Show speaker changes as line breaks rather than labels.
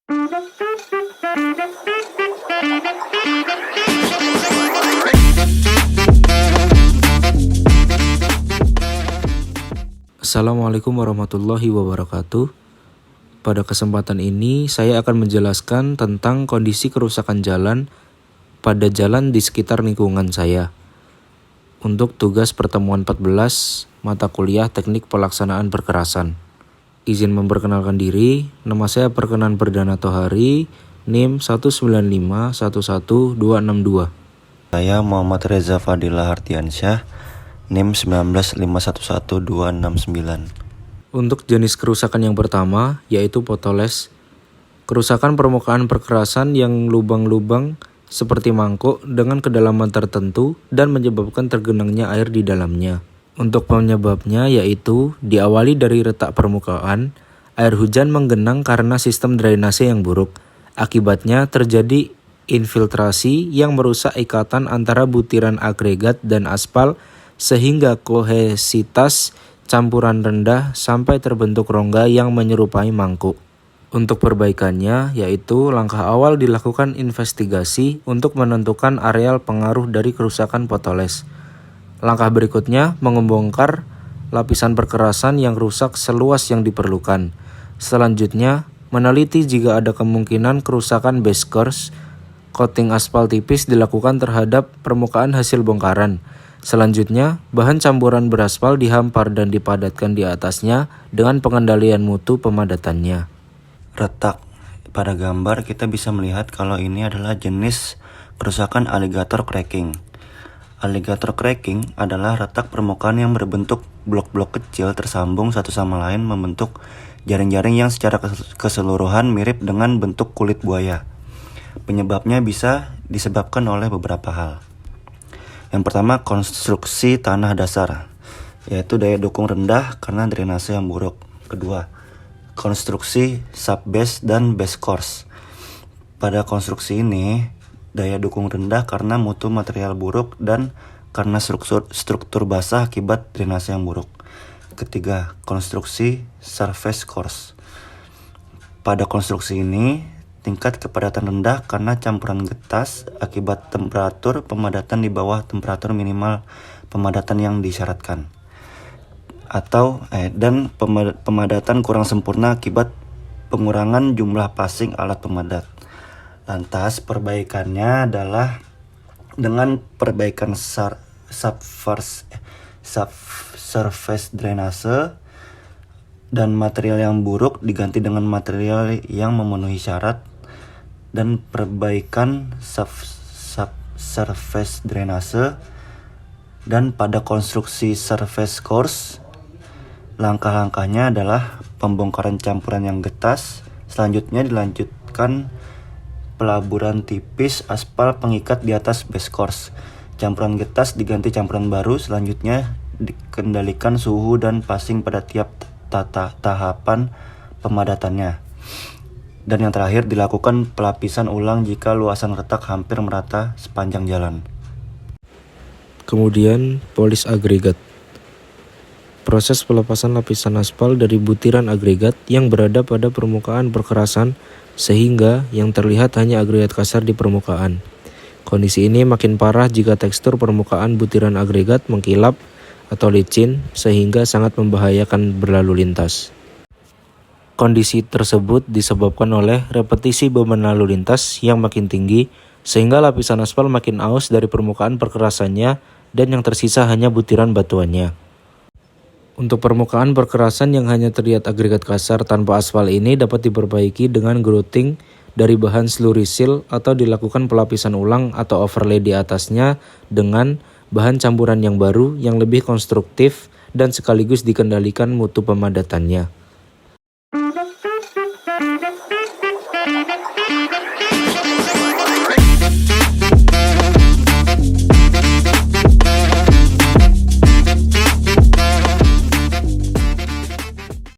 Assalamualaikum warahmatullahi wabarakatuh. Pada kesempatan ini saya akan menjelaskan tentang kondisi kerusakan jalan pada jalan di sekitar lingkungan saya. Untuk tugas pertemuan 14 mata kuliah Teknik Pelaksanaan Perkerasan. Izin memperkenalkan diri, nama saya Perkenan Perdana Tohari, NIM 195111262.
Saya Muhammad Reza Fadilah Hardiansyah, NIM 195111269.
Untuk jenis kerusakan yang pertama, yaitu potoles. Kerusakan permukaan perkerasan yang lubang-lubang seperti mangkuk dengan kedalaman tertentu dan menyebabkan tergenangnya air di dalamnya. Untuk penyebabnya yaitu diawali dari retak permukaan, air hujan menggenang karena sistem drainase yang buruk. Akibatnya terjadi infiltrasi yang merusak ikatan antara butiran agregat dan aspal sehingga kohesitas campuran rendah sampai terbentuk rongga yang menyerupai mangkuk. Untuk perbaikannya, yaitu langkah awal dilakukan investigasi untuk menentukan areal pengaruh dari kerusakan potoles. Langkah berikutnya membongkar lapisan perkerasan yang rusak seluas yang diperlukan. Selanjutnya, meneliti jika ada kemungkinan kerusakan base course. Coating aspal tipis dilakukan terhadap permukaan hasil bongkaran. Selanjutnya, bahan campuran beraspal dihampar dan dipadatkan di atasnya dengan pengendalian mutu pemadatannya.
Retak. Pada gambar kita bisa melihat kalau ini adalah jenis kerusakan alligator cracking. Alligator cracking adalah retak permukaan yang berbentuk blok-blok kecil tersambung satu sama lain membentuk jaring-jaring yang secara keseluruhan mirip dengan bentuk kulit buaya. Penyebabnya bisa disebabkan oleh beberapa hal. Yang pertama, konstruksi tanah dasar, yaitu daya dukung rendah karena drainase yang buruk. Kedua, konstruksi subbase dan base course. Pada konstruksi ini, daya dukung rendah karena mutu material buruk dan karena struktur basah akibat drainase yang buruk. Ketiga, konstruksi surface course. Pada konstruksi ini, tingkat kepadatan rendah karena campuran getas akibat temperatur pemadatan di bawah temperatur minimal pemadatan yang disyaratkan. Dan pemadatan kurang sempurna akibat pengurangan jumlah passing alat pemadat. Lantas perbaikannya adalah dengan perbaikan surface drainase dan material yang buruk diganti dengan material yang memenuhi syarat, dan perbaikan surface drainase. Dan pada konstruksi surface course, langkah-langkahnya adalah pembongkaran campuran yang getas. Selanjutnya dilanjutkan pelaburan tipis aspal pengikat di atas base course. Campuran getas diganti campuran baru. Selanjutnya dikendalikan suhu dan passing pada tiap tahapan pemadatannya. Dan yang terakhir dilakukan pelapisan ulang jika luasan retak hampir merata sepanjang jalan.
Kemudian, polis agregat. Proses pelepasan lapisan aspal dari butiran agregat yang berada pada permukaan perkerasan sehingga yang terlihat hanya agregat kasar di permukaan. Kondisi ini makin parah jika tekstur permukaan butiran agregat mengkilap atau licin sehingga sangat membahayakan berlalu lintas. Kondisi tersebut disebabkan oleh repetisi beban lalu lintas yang makin tinggi sehingga lapisan aspal makin aus dari permukaan perkerasannya dan yang tersisa hanya butiran batuannya. Untuk permukaan perkerasan yang hanya terlihat agregat kasar tanpa aspal ini dapat diperbaiki dengan grouting dari bahan slurry-seal atau dilakukan pelapisan ulang atau overlay di atasnya dengan bahan campuran yang baru yang lebih konstruktif dan sekaligus dikendalikan mutu pemadatannya.